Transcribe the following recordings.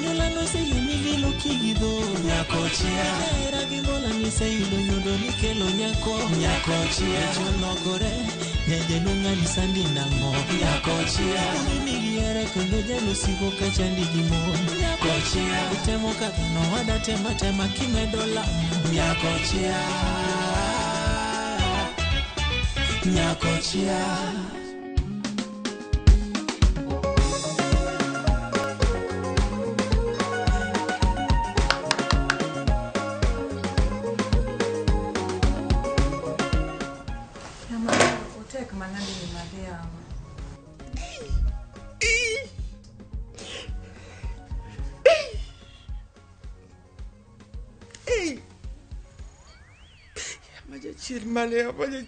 Jonyuol no se yumi lo kigido nyakochia. Era gimbola ni se yudo nyundo ni kelo nyako nyakochia. Jonogore nyeje nunga ni sandi nango nyakochia. Ni giere kondo jalo siko kachandi gimon nyakochia. Utemo kadhano wada tema kimedola nyakochia. Nyakochia.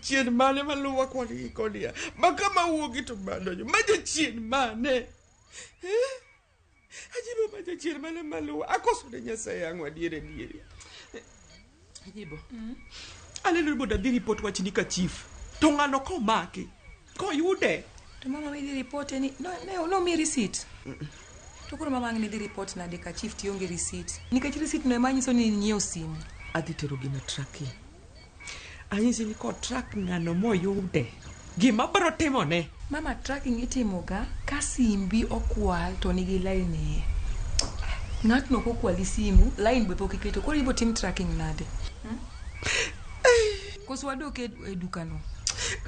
Chien mane maluwa kwani kodia makama uogi to badonyo maja chien mane Ajibo maja chien mane maluwa akoso de Nyasaye angwa diere Ajibo alelo boda di report wachini ka chief to ngano ko maki ko yude to mama mi di report ni no mi receipt to koro mama ngini di report na de ka chief ti onge receipt nikech receipt no emanyiso ni nyiew simu adhitero gina tracking anyisi ni ko track ngano moyude gima bro timone mama tracking itimoga ka simbi okwal to nigi line ng'atno kokwali simu line be pok iketo koro ibo tim tracking nade koso wadoke e dukano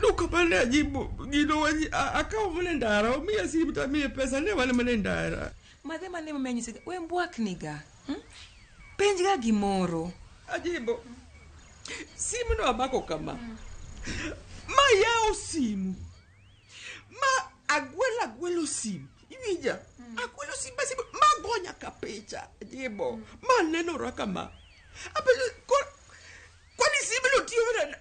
duka bane Ajibo gino waji akaw mane ndara omiya simu ta miye pesa ne wale mane ndara madhe mane mamenyise we mbwakniga penjga gimoro Ajibo simu no abako kama ma yao simu ma agwelo simu iwija agwelo simu basi ma gonya kapicha Ajibo ma neno rakama apelo kwani simu no tiyo na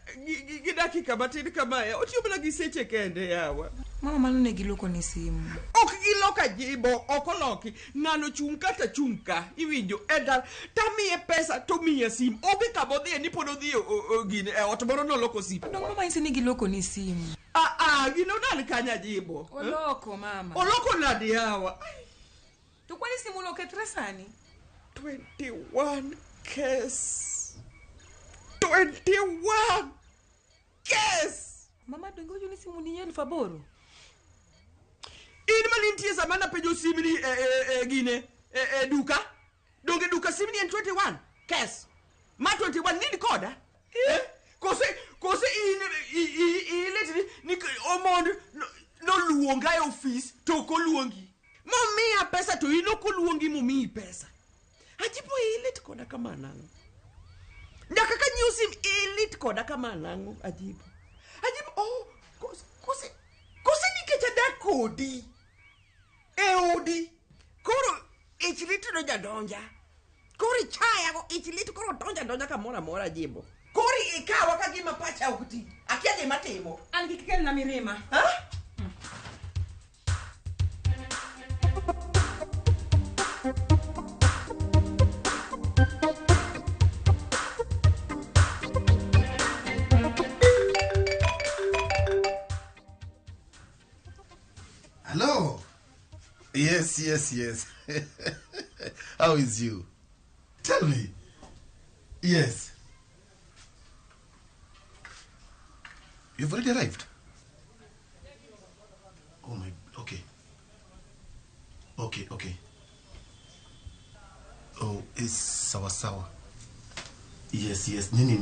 dakika batini kama ya otiyo bela giseche kende yawa mama mano ne giloko ni simu ok giloka Ajibo okoloki ngano chungkata chungka iwinjo edal tamiye pesa to miye simu obi kabodhie ni podo dhie gine otmoro no loko simu no mama inse ni giloko ni simu gino nani kanya Ajibo oloko mama oloko nadi yawa to kwani simu loke tresani 21 case 21 case mama dongo juni simu ni yen faboro in malintie zamana pejo simini gine duka donge duka simini en 21 case ma 21 nini koda kose in ni omondo no luonga e office to ko luongi mo mia pesa to ino ko luongi mo mi pesa Ajibo ilit koda kama nango ndaka ka nyusim ilit koda kama nango Ajibo kose nikecha da kodi odi koro ichilitu no jadonja koro chaya go ichilitu koro donja kamora Ajibo koro ikawa ka gima pacha okuti akia gima timo an gikel na mirima Hello. Yes. How is you? Tell me. Yes. You've already arrived? Oh my, okay. Oh, it's sawa. Yes. Nini,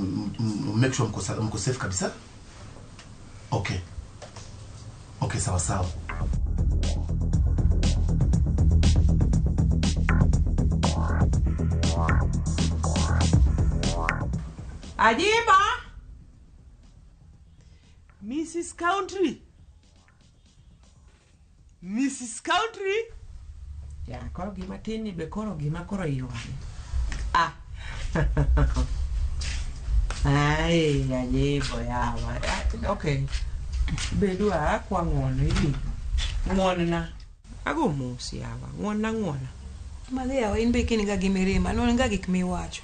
make sure mko safe kabisa? Okay, sawa. Ajiba Mrs. Country ya koro gima tini be koro gima koro yuani ai Ajibo yawa okay bedua kwa ngono hivi ngona ago musi yawa ngona madhe yawa in be kini ga gimirima no nga gik miwacho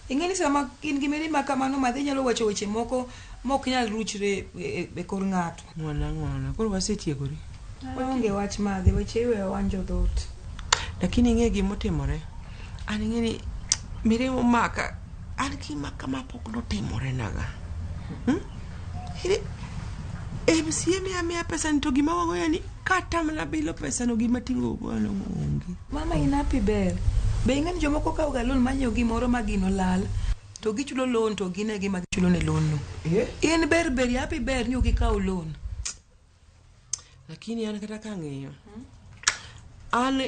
ingeni sama in gimirima kamano madhe nyalo wacho weche moko mok nyal ruchre be kor ngato ngona koro wasetiegori onge wach madhe weche iwe wanjo dot lakini ng'e gimotimore an ng'eni mirimo maka an gima kama pok notimore naga MCA miya pesa ni to gima wango yani kata mana bilo pesa no gima tingo bwana onge. Mama inapi ber. Be ng'ani jomoko kawo ga loan manyo gimoro magino lal. To gichulo loan to gine gima gichulo ne loan no. In ber yapi ber ni ukikawo loan. Lakini an kata kang'eyo. An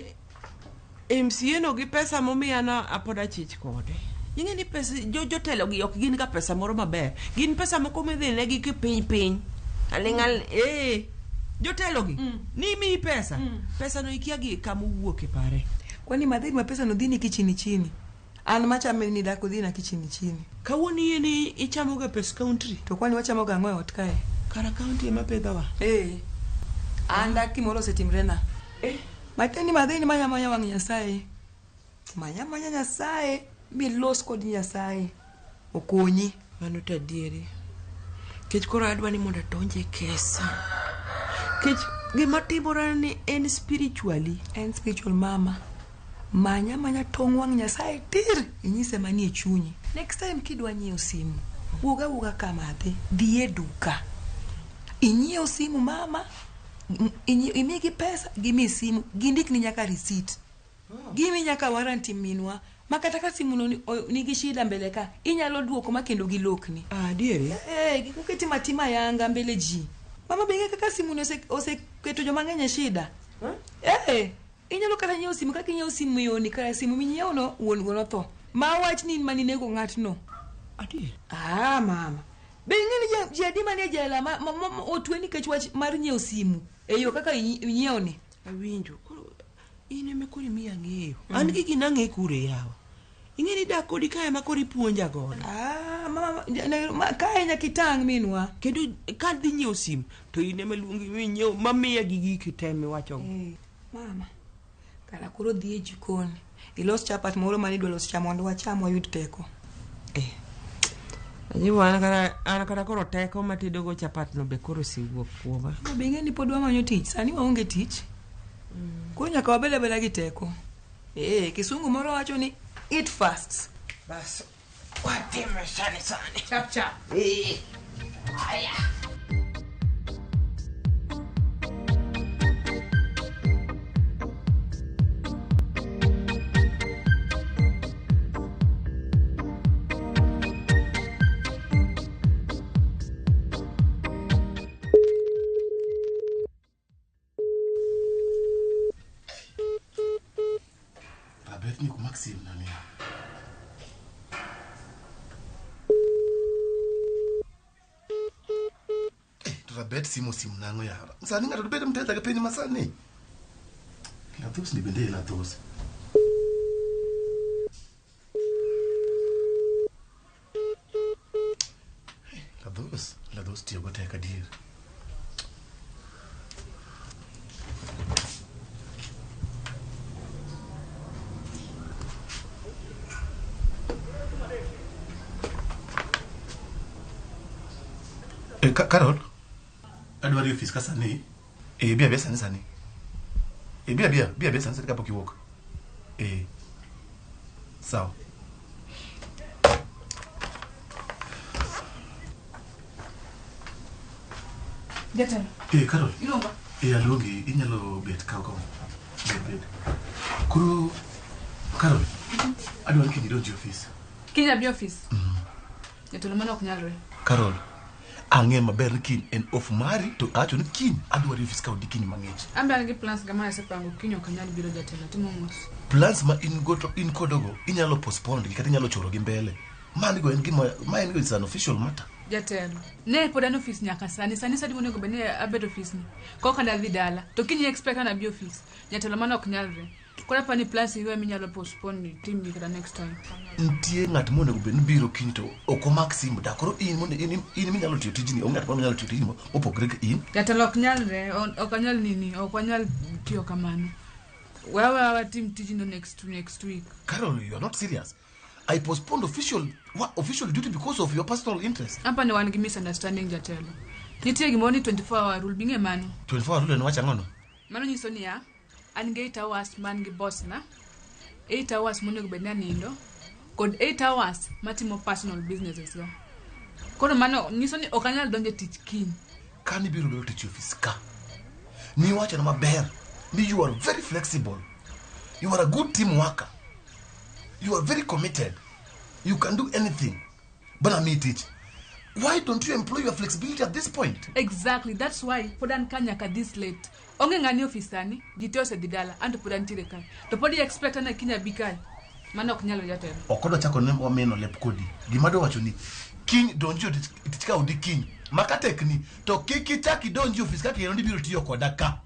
MCA no gi pesa momiya na apoda chich kode. Ing'eni pesa jotelo gi ok gin ka pesa moro maber. Gin pesa moko midhine gi kipiny. Alingal jotelo gi ni mi pesa pesa no ikia gi kama wuoke pare. Kwani madhiri ma pesa no dhini kichini. An machame ni dako dhina kichini. Kawoni yeni ichamo ga pes country. To kwani wachamo ga ng'oe ot kae. Kara county ema pedhawa. Anda kimoro setimrena. Mateni madhini manya wang' Nyasaye. Manya Nyasaye mi los kod Nyasaye. Okonyi. Mano tadieri. Kech koro adwa ni mondo donje kesa. Kech gima timore ni en spiritual mama. Manya tong' wang' Nyasaye tir inyise manie chunyi. Next time kidwa nyiewo simu, wuga kamadhi, dhi e duka. Inyiewo simu mama, imigi pesa, gimi simu, gindik ni nyaka receipt. Gimi nyaka warranty minwa. Makata ka simu no nigi shida mbele ka, inyalo duoko makendo gilokni. Dieri? Kuketi matima yanga mbele ji. Mama benga kaka simu no ose keto joma ng'eny shida. Inyalo kata nyiewo simu kaka nyiewo simu yoni kaya simu minyiewo no wuon go tho. Ma wach ni mani nego ng'atno. Adi? Mama. Benga ni jadi mane jela otwe ni kech wach mar nyiewo simu. Eyo kaka inyiewo ni. Awinjo. Ine mekuri miya ng'eyo. An gi gina ng'e kure yawa. Ing'eni dak kodi kaya makori puonja godo. Mama kaya nyakitang' minwa. Kendo ka dhi nyiewo simu to ine meluongi minyiewo mamiya gi giki teme wacho. Mama. Kala koro dhi e jikoni. Ilos chapat moro mani dwa los chamo mondo wacham wayud teko. Ajiwa an kara koro teko matedo go chapat no be koro siwuok kuoma. Be ng'eni pod wamanyo tich. Sani waonge tich. Koro nyaka wabeda gi teko. Kisungu moro wacho ni eat fast. Bas. Watime sani. Chap. Aya. Ni ku Maxim nani. Rabet simu nango ya. Sani ngado bede mteza ke peni masani. La tos ni bende la tos. La dos tio go teka dir. Carol, adwari office ka sani. Bia sani. Bia sani kapo kiwok. Sawa. Geta. Carol. Ilonga. Alongi inyalo bet ka ko. Bet. Kuro Carol. Adwari kini donji office. Kinya bi office. Yatolo mana okunyalre. Carol. Ang'e maber ni kin en off mari to acho ni kin adwari office ka odikini mang'ich. Ambe an gi plans gama sepango kinyo kanyal biro jatelo timo mos. Plans ma in kodogo inyalo postpone kata inyalo choro gi mbele. Mani go en gima is an official matter. Jatelo. Ne pod an office nyaka sani sadi monego bene abed office ni. Ko kana dhi dala. To kinyi expect na bi office. Jatelo mana ok nyalre. Kora pani plans iwe minyalo postpone team kata next time. Ntie ng'at monego bed biro kinto oko Maxim da koro in mondo in minyalo tiyo tijini o ng'at minyalo tiyo tijini opogre gi in. Jatelo ok nyalre ok anyal nini ok wanyal tiyo kamano. Our team tijino next week. Carol, you are not serious. I postponed official duty because of your personal interest. Hapa ni wan gi misunderstanding jatelo. Nitie gimoni 24 hour rule binge mano. 24 hour rule ni wacha ngono. Mano nyiso ni ya an gi 8 hours man gi boss na 8 hours monego bed ni anindo kod 8 hours matimo personal businesses go koro mano nyiso ni ok anyal donje tich kiny Kani biro bedo tich office ka. Ni wacha na maber. Ni you are very flexible. You are a good team worker. You are very committed. You can do anything. But I mean teach. Why don't you employ your flexibility at this point? exactly that's why podan kanyaka this late onge ngani ofisani jitio se didala and podan tire kai to podi expect na kinya bikai mano ok nyalo jatelo Okodo chako ne omeno lep kodi. Gimado wacho ni king don't you tichika udi king. Makatekni to kiki chaki don't you office ka kendo biro tiyo koda ka.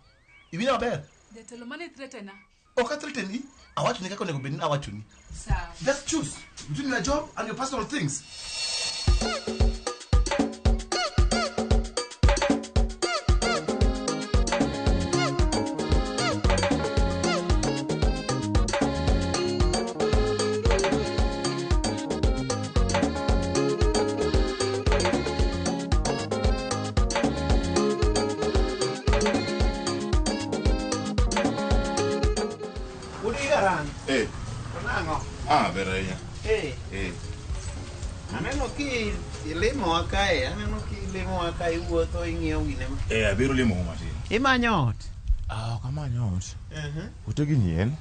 Ibina maber. jatelo mane threatena Okathreteni awacho ni kako nego bedni awacho ni. sawa Just choose between your job and your personal things. Eh. Nango. Beraya. Aneno ki ilimo akae, aneno ki ilimo akae wuotho ing'iyo gine. Abiro limo matin. Imanyo ot. Kamanyo ot. Utegi nyien.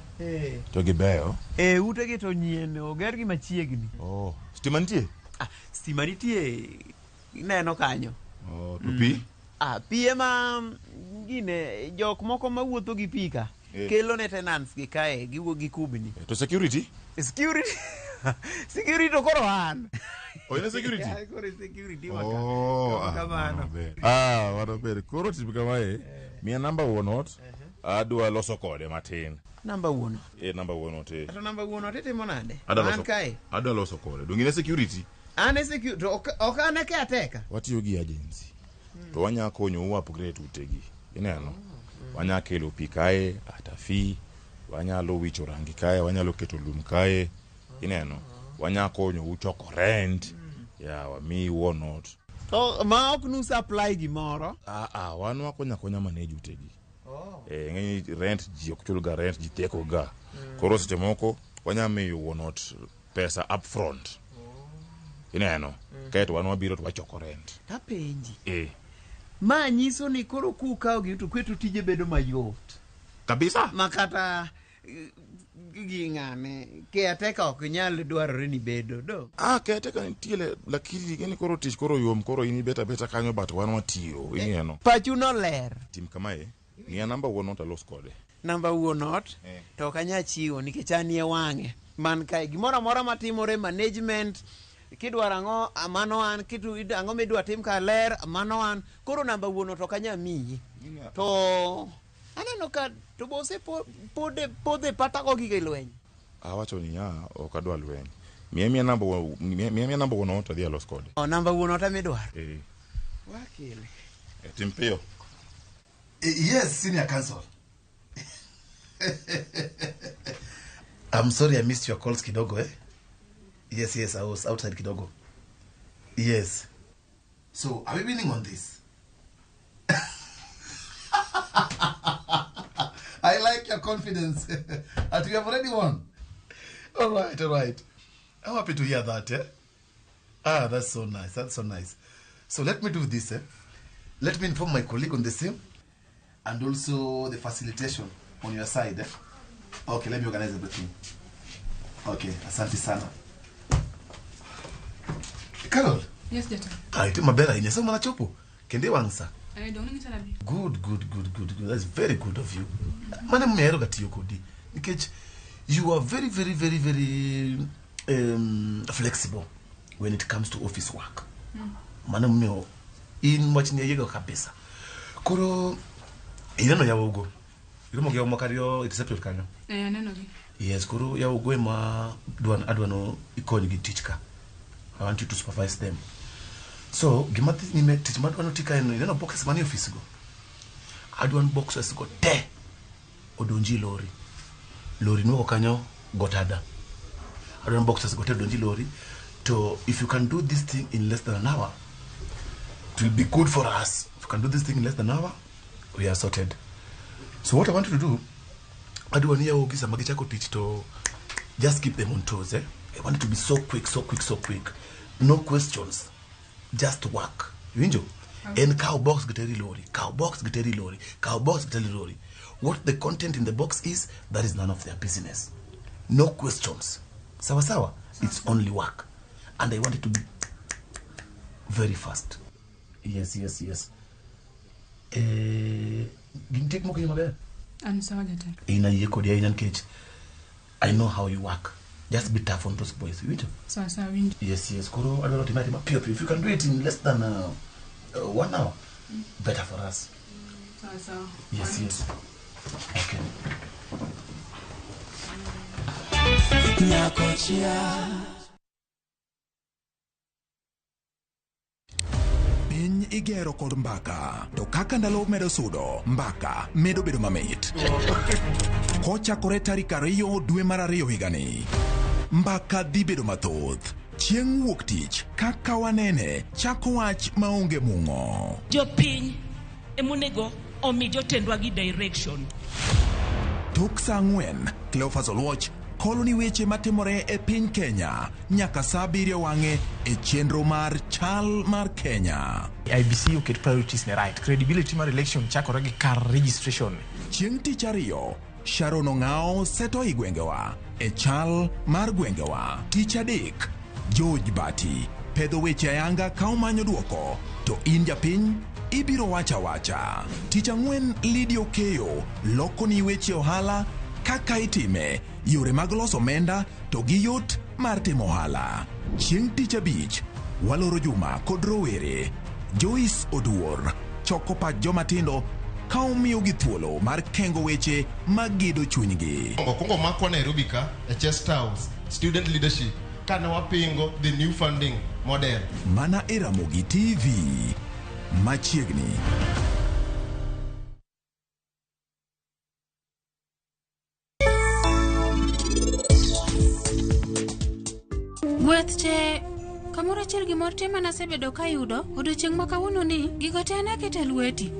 To gibeyo. Utegi to nyien, oger gi machiegni. Stima nitie? Stima nitie. Ineno kanyo. To pi? Pi ema gine jok moko mawuotho gi pi ka. Kelo ne tenants gi kae giwuok gi kubni. To security? Security. Security to koro an. Ina security? Koro security waka. Kamano. Wanaber. Koro tipi kamae. Mia namba wonot. Adwa loso kode matin. Namba wuono. Namba wuono te. Ato namba wuono te timo nade? An kae. Adwa loso kode. Dungine security? Ane security. Ok ane ke ateka. Watiyo gi agency. To wanya konyo u upgrade utegi. Ineno? Wanya kelo pi kae, ata fi, wanyalo wicho rangi kae, wanyalo keto lum kae, ineno, wanya konyo uchoko rent, wami wonot. To ma ok nu supply gimoro? Wan wakonya manage utegi. Ng'eny rent ji ok chulga rent, ji teko ga. Koro seche moko, wanya miyo wonot pesa up front. Ineno, kaeto wan wabiro to wachoko rent. Kapenji. Ma nyiso ni koro kukao gi to kwetu tije bedo mayot. Kabisa. Makata gingane ke ateka ok nyal dwarore ni bedo do. Ateka nitiele lakini gini koro tich koro yom koro ini beta kanyo but wan watiyo ing'eno. Pachu no ler. Tim kamae. Ng'ia namba wuonot alos kode. Namba wuonot to kanya chiwo nikech anie wang'e. Man kae gimoro amora matimore management kidwaro ang'o amano an kitu ang'o midwa tim ka ler amano an koro namba wuono to kanya miyi to aneno ka to bose pode patako gige lweny awacho ni ok adwa lweny mia namba wuono to dhi alos kode namba wuono to midwaro wakili tim piyo Yes, senior counsel. I'm sorry I missed your calls kidogo Yes, I was outside kidogo. Yes. So, are we winning on this? I like your confidence. And we have already won. All right. I'm happy to hear that, that's so nice. So, let me do this, Let me inform my colleague on the same and also the facilitation on your side, Okay, let me organize everything. Okay, asante sana. Carol. Yes, Jata. Ito mabera inyeso mwana chopo. Kende wangsa. Don't need to be. Good. That's very good of you. Mana mmero gati yokodi. Nikech you are very flexible when it comes to office work. Mana mmeo in wachini yego kabisa. Koro inano ya ugo. Irumo gyo makario intercept kanyo. Neno gi. Yes, koro ya ugo ma adwano ikoni gi teachka. I want you to supervise them. So, gimati nime teach madwano tika eno boxes mani office go. Adwan boxes go te. Odonji lori. Lori nuko kanyo gotada. Adwan boxes go te odonji lori. So, if you can do this thing in less than an hour, it will be good for us. If you can do this thing in less than an hour, we are sorted. So what I want you to do, adwani ya ogisa magichako tich to just keep them on toes, eh? I want it to be so quick. No questions. Just work. Winjo? And cow box giteri lori. What the content in the box is, that is none of their business. No questions. Sawa. It's only work. And I want it to be very fast. Yes. Gintek mo kayo maber? Ano sawa daktari? Ina yeko dia ina nkech. I know how you work. Just be tough on those boys, winjo? Sawa, winjo. Yes. Koro, I don't know pure. If you can do it in less than 1 hour, better for us. Sawa. Yes. Okay. Nyakochia. Piny igero kod mbaka, to kaka ndalo medo sudo, mbaka medo bedo mamit. Kochakore tarik 2 dwe mar 2 higani, mbaka dhi bedo mathoth. Chieng' wuok tich, kaka wanene, chako wach maonge mung'o. Jopiny emonego omi jotendwa gi direction. Tok saa 4, Cleophas Oluoch koloni weche matimore e piny Kenya nyaka saa 7 wang'e e chenro mar chal mar Kenya. IBC oket priorities ne right. Credibility mar election chakore gi kar registration. Chieng' tich 2, Sharon Ong'ao seto i gwengewa e chal mar gwengewa. Tich 3, George Bati pedho weche ayanga ka omanyo duoko, to in japiny ibiro wacha. Tich 4, Lydia Okeyo loko ni weche ohala kaka itime, yore mag loso omenda to gi yot mar timo ohala. Chieng' tich 5, waloro Juma kod rowere. Joyce Oduor choko pach jomatindo ka omiyo gi thuolo mar kengo weche magido chunygi. Kongo makwa Nairobi ka e Chest House student leadership kana wapingo the new funding model. Mana e Ramogi TV machiegni. Gwethte kamoro achiel gimoro te mana sebedo ka yudo odiochieng' ma kawuono ni gigo te anakete lweti.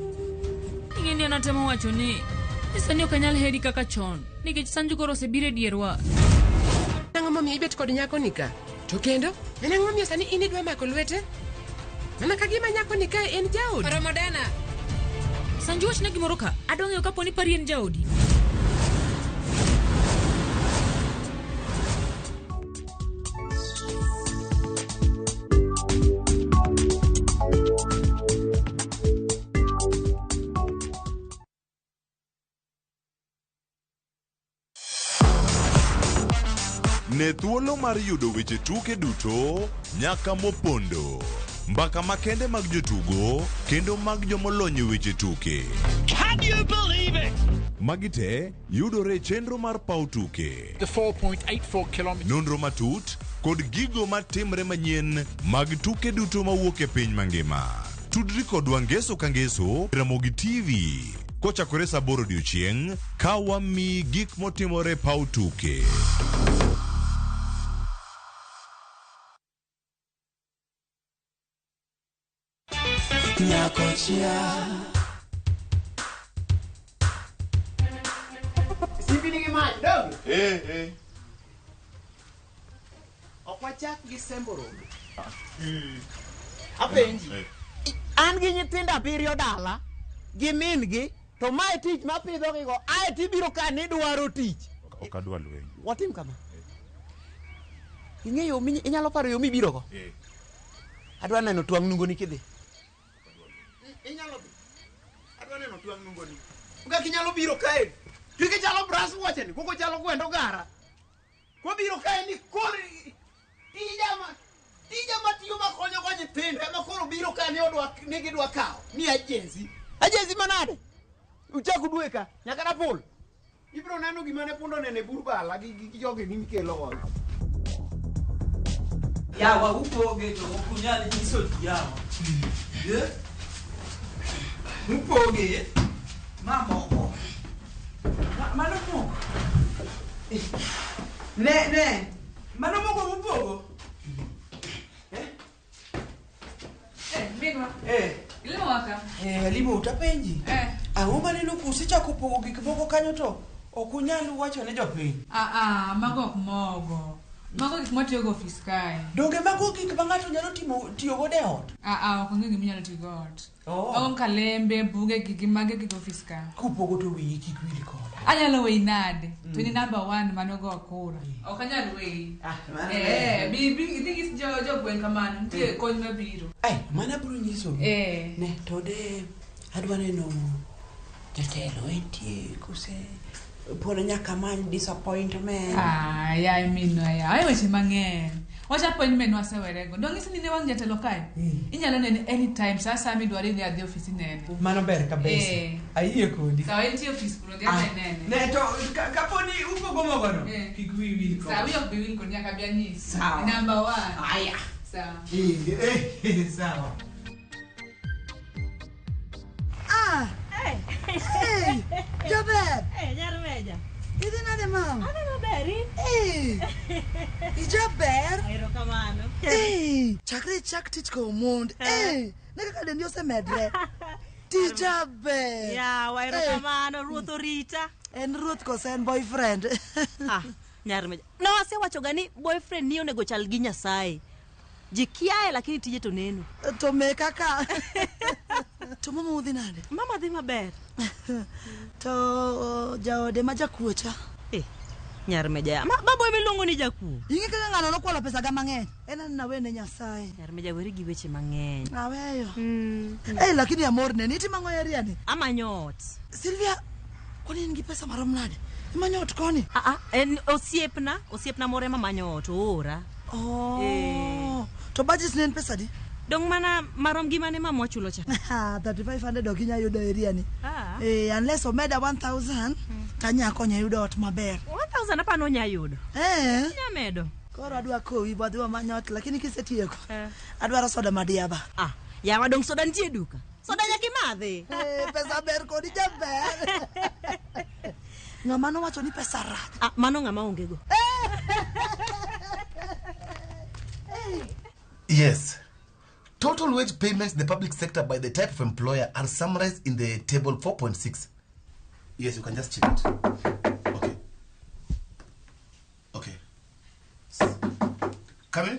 Ing'eni anatemo wacho ni sani ok anyal heri kaka chon nikech Sanju koro osebiro e dierwa. Nang'o momiyo ibet kod nyako nika? To kendo nang'o momiyo sani in idwa mako lwete? Mana ka gima nyako nika en jaodi. Ramadana. Sanju wachna gimoro ka adwa ng'eyo kapo ni pari en jaodi. Ne thuolo mar yudo weche tuke duto nyaka mopondo. Mbaka makende mag jotugo kendo mag jomolony weche tuke. Can you believe it? Magite yudore chenro mar pau tuke. The 4.84 km. Nonro matut kod gigo matimre manyien mag tuke duto mawuok e piny mangima. Tudri kodwa ngeso ka ngeso Ramogi TV. Kochakore saa 8 odiechieng' ka wami gik motimore pau tuke. Nyakochia. Simbi nigi mach dogi? Okwachak gi semboro. Apenji. An gi nyithindo 7 dala gi min gi to mae tich ma pidho gigo ae tibiro ka ni dwaro tich. Ok adwa lweny. Watim kama. Ing'eyo inyalo paro yo mibiro go? Adwa neno twang' nungoni kidhi. Inyalo bi. Adwa neno twang' nungoni. Uga kinyalo biro kae. Tike chalo brass watch ni, koko chalo gwendo gara. Ko biro kae ni kori tija matiyo makonyo kwa nyithindo ema koro biro kae ni odwa nigi dwa kao. Ni agency. Agency manade? Uchaku dwe ka nyaka na pol. Ibiro neno gima ne pundo nene burbala gi joge ni mikelo go. Yawa upoge to okunyal nyiso yawa. Upoge mamoko. Mano moko. Ne. Mano moko upogo. Minwa. Limo waka. Limo utapenji. Ang'o maneno kusichako pogo gik moko kanyo to okunyal wacho ne jopiny. Mago ok mogo. Mago gik matiyo go ofis kae. Donge mago gik ma ng'ato nyalo tiyo go e ot? Ok onge gima inyalo tiyo go ot. Mago kalembe, buge, gigi mage gik ofis kae. Kupogo to wiyi kik wili koda. Anyalo weyi nade? To ni number 1 mano go kura. Ok anyal weyi. Idhi gis jo gweng' kamano. Nitie kony mabiro. Mana biro nyiso. Ne, to de adwa neno jatelo entie kose polo nyaka many disappointment. Ya mino ya. Ai weche mang'eny. Wacha appointment wasewerego. Dong'isi ni ne wang' jatelo kae. Inyalo nene anytime. Sasa midwari ni adhi ofisi nene. Mano ber kabisa. Ayie kodi. Sawa entie ofis kuro dhi nene. Ne to kaponi upogo mogono. Kik wiyi wil koda. Sawa ok wil kod nyaka bi anyisi. Number 1. Aya. Sawa. Sawa. Hey, Jaber. Nyarmeja. Idhi nade mam? Aneno beri. Ijaber. Erokamano. Chakre chak tich ko mond. Ne kaka dendi osemedre. Tijaber. Yawa, erokamano, ruoth orita. En ruoth kose en boyfriend. Nyarmeja. No, asewachoga ni boyfriend ni onego chal gi Nyasaye. Jikiae lakini tije to neno. To me kaka. To mama udhi nade? Mama dhi maber. To jaode ma jakuocha. Nyarmeja. Babo miluongo ni jakuo. Inge kaka ng'ano nokwalo pesa ga mang'eny. En na wene Nyasaye. Nyarmeja weri gi weche mang'eny. Aweyo. Lakini amor ne niti mango area ni. Amanyot. Silvia, kwani ingi pesa marom nade? Imanyot koni? En osiepna more mamanyot ora. To budget ne en pesa di? Dong mana marom gimane mamwa chulo cha. 3500 ok inya yudo area ni. Unless omeda 1000 tanya konya yudo ot maber. 1000 apa no nya yudo? Nya medo. Koro adwa kowi bodhiwa manyot lakini kisetieko. Adwaro soda madiaba. Yawa dong soda nitie duka. Soda nyaki madhe. Pesa ber kodi jaber. Ng'ama no wacho ni pesa rach. Mano ng'ama onge go. Yes. Total wage payments in the public sector by the type of employer are summarized in the table 4.6. Yes, you can just check it. Okay. Come in.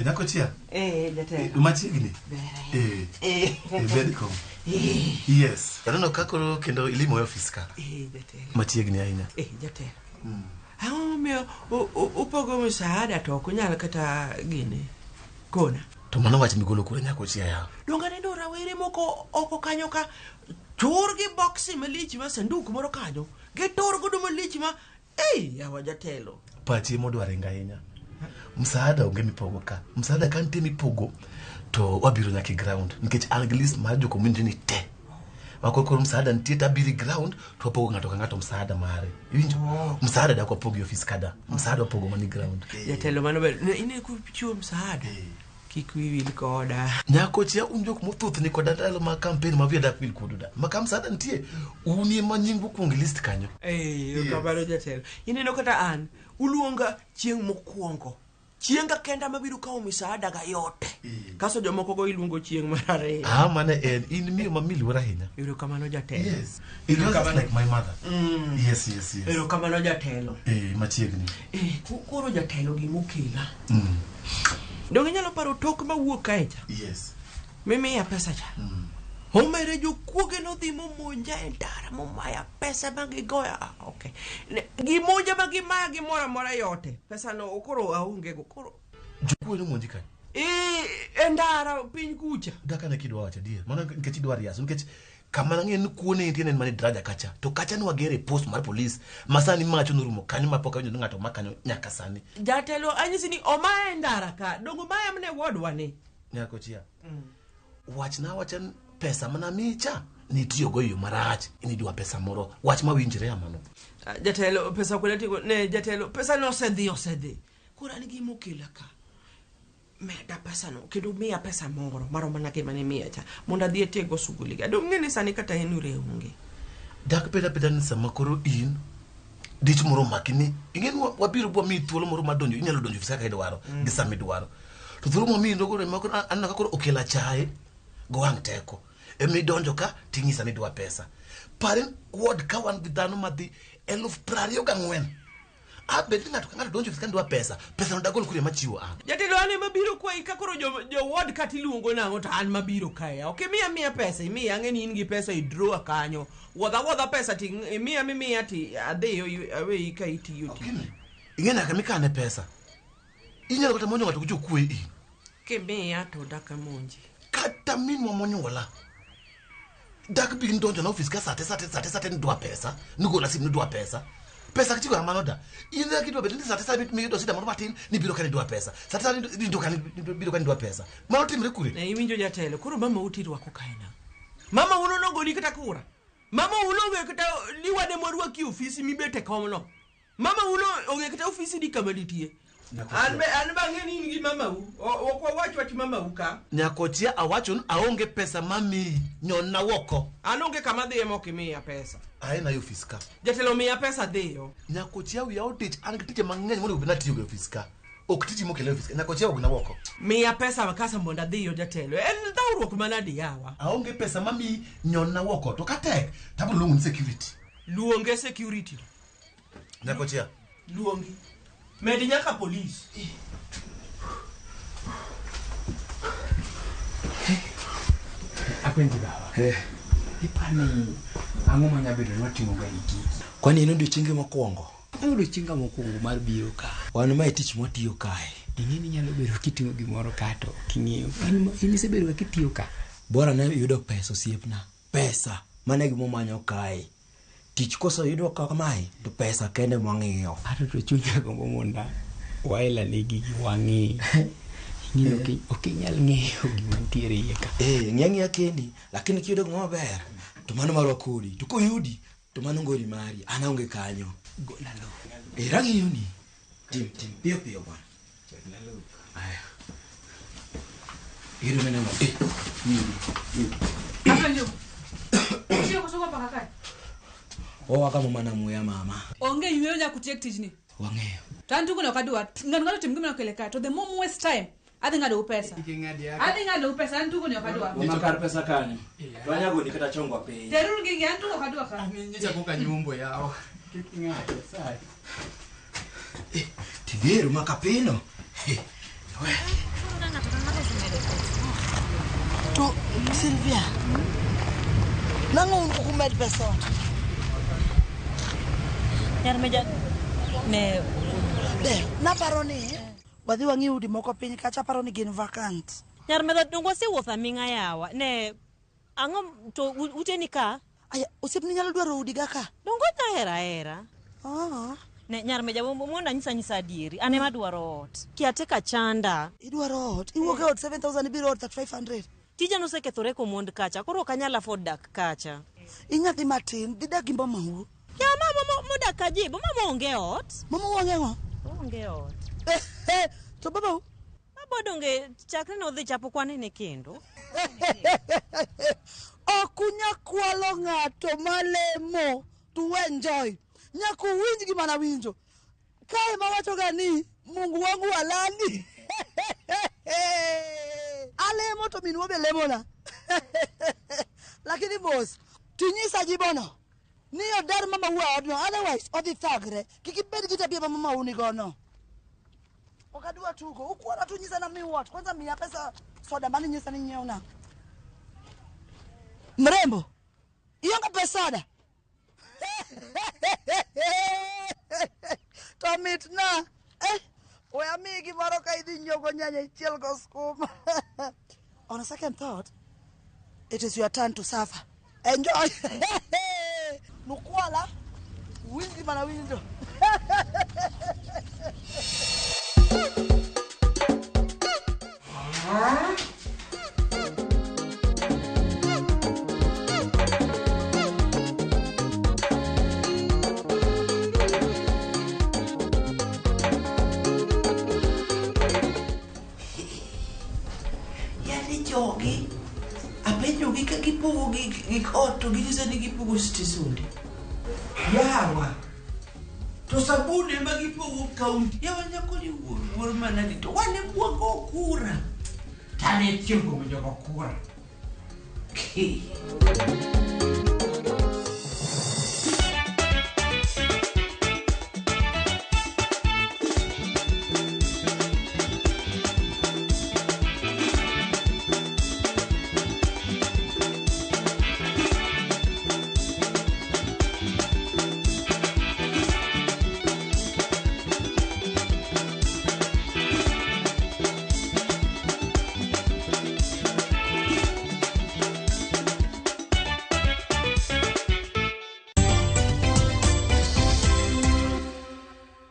Nako chia? Jatelo. Umachigni? Welcome. Yes. I don't know kako kendo ilimo office ka. Jatelo. Machiegni ahinya. Jatelo. Mio upogo msaada to kunyala kata gini. Kona. To mano wach migolo kure nyako chia ya. Donga nendo rawere moko oko kanyo ka turgi boxi malich ma sanduku moro kanyo. Ge turgo do malich ma yawa jatelo. Pachi modware ngainya. Msaada onge mipogo ka. Msaada kante mipogo to wabiro nyaki ground. Nikech anglis majo community ni te. Wakokoro msaada ntieta biri ground to wapogo ng'ato ka ng'ato msaada mare. Iwinjo? Msaada da kwa pogo office kada. Msaada wapogo mani ground. Jatelo mano ber. Ine kupichuo msaada. Kikwili koda. Nyako chia unjok muthuth ni koda ndalo ma campaign ma viada kwil koduda. Maka msaada ntie uni manyingu kuongi list kanyo. Kabaro jatelo. Ine no kata an uluonga chieng mokuongo. Chienga kenda mabiro kawo misaada ga yote. Kaso jomoko go iluongo chieng marare. Mane en in miyo mamiluora hinya. Ero kamano jatelo. Yes. It was just like my mother. Yes. Ero kamano jatelo. Machiegni. Koro jatelo gi mukila. Donge nyalo paro tok ma wuok kaecha. Yes. Mimi ya pesa cha. Homere jo kuoge no dhi momonja endara momaya pesa bangi goya. Okay. Gimoja bangi maya gimora mora yote. Pesa no okoro aunge go koro. Jukuo no monji kan. Endara piny kucha. Daka na kidwa wacha die. Mana nkechi dwari yaso nkechi kamana ng'en kuone intine mane draja kacha. To kacha no wagere post mar police. Masani macho nurumo kanyo mapoka winjo ng'ato makanyo nyaka sani. Jatelo anyisi ni omaya endara ka. Dongo maya mne wodwa ni. Nyako chia. Wachna wachan pesa mana micha nitiyo go yo marach inidwa pesa moro wach ma winjre amano. Jatelo pesa kweletigo ne jatelo pesa no osedhi kura ni gimo kila ka meda pesa no kendo miya pesa moro maro mana ke mane miya cha monda dhi tego suguli ga dong ngene sani kata enure unge dak peda ni sama koro in dich moro makini ingen wabiro bo mi thuolo moro madonjo inyalo donjo fisa ka idwaro gi sami dwaro to thuolo mo mi ndogore makoro anaka koro okela chae go ang teko emi donjo ka tingisa ni dwa pesa paren ward ka wan bidano madi 1024 abet ngato ngato donjo ofis kan dwa pesa no dagol kure machiwo an jatelo ane mabiro kwa ika koro jo ward kati luongo nango to an mabiro kaya okay mia pesa imiya ngeni in gi pesa i draw kanyo wodha pesa ti imiya ti adhiyo awe ika itiyo ti ingena kamikane pesa inyalo kata monyo ngato kujo kwe in kemiya to daka monji kata minwa monyola dak bigin donjo na office ka sate ndwa pesa nugola sim ndwa pesa kichiko amanoda ina kitu betini sate mi do sida matin ni biro kan ndwa pesa sate ni ndo kan biro kan ndwa pesa mano timre kure na iwinjo jatelo kuro mama utirwa ko kaina mama uno no goli kata kura mama uno we kata liwade morwa ki office mi bete komno mama uno onge kata office di kamalitie an bangeni ngi mama woko wacho ati mama uka nyakotia awachon aonge pesa mami nyonna woko anonge kama de mo kimia pesa aina yo fiska jatelo miya pesa deyo nyakotia wi outage an kitije mangeny mondo bina tiyo go fiska oktiji mo kele fiska nyakotia ogna woko miya pesa makasa monda deyo jatelo en dawruok manadi yawa aonge pesa mami nyonna woko to katek tabu lungu security luonge security nyakotia luongi medi nyaka police Akwendi baba ipani ang'o manyabedo nwatimo ga iki kwani ino odiochienge mokwongo odiochienga mokwongo mar biro ka wan ma tich motiyo kae ing'eni nyalo bedo kitimo gimoro kato king'eyo in isebedo ga kitiyo ka bora ne yudo pesa osiepna pesa mane gimomanyo kae tich koso yudo kamae to pesa kende mwang'iyo ato to chunya gombo monda waila nigi wang'i ng'ino okinyal ng'eyo gima ntiere iye ka ng'eng'ia kendi lakini kiyudo gima maber to mano marwa kodi to koyudi to mano ngori mari an aonge kanyo golalo rang'iyo ni tim piyo bwana aya iro meneno Apenjo. Sio kusoka paka kai. Waka mama muya mama. Onge yuyo nya kutiek tijni. Wang'eyo. Tantu kuna kadua ngano tim gimna keleka to the more waste time. Adhi ngado pesa. Adhi ngado pesa antu kuna kadua. Makar pesa kani. Wanya goni kata chongwa pe. Teruru gingi antu kadua ka. Nyecha koka nyumbo yao. Kiking'ato sai. Tigero makapeno. To Sylvia. Nango ukumed pesa. Yar meja ne na paroni wadhi wangi udi moko piny kacha paroni gin vacant. Yar meja dongo si wuotha minga yawa ne ang'o to uteni ka aya osiepni nyalo dwaro udi gaka dongo na hera ne nyar meja monda nyisa adieri ane madwaro ot kiateka chanda idwaro ot iwuoke ot 7000 biro ot 3500 tija no sekethore komond kacha koro kanyala afford dak kacha inyathi matin didak gimbo mahu ya mama modak kajibo mama onge ot mama wangengo onge ot to baba donge chakre no dhi chapo kwane ne kendo okunya kwalo ng'ato malemo to enjoy nyaku winji gi mana winjo kae mawacho gani Mungu wangu walani alemo to minwa be lemona lakini boss tinyisa jibono ni odar mama wa odno otherwise odi thagre kikibedi kitabia mama uni gono okadua tuko ukuona tunyisa na mi what kwanza mia pesa soda mani nyisa ni nyeuna mrembo iyonga pesa soda Tomit na we amigi maro ka idhi nyogo nyanya ichiel go skuma. On a second thought, it is your turn to suffer. Enjoy. Nukwala wingi mana winjo. Jogi apenjo gi ka gipogo gi otto gise ni gipogo stisundi yawa to sabuni ma gipogo kaunti yawa nyako ni wuor manani to wane buogo kura tane tieko jogo kura Hey.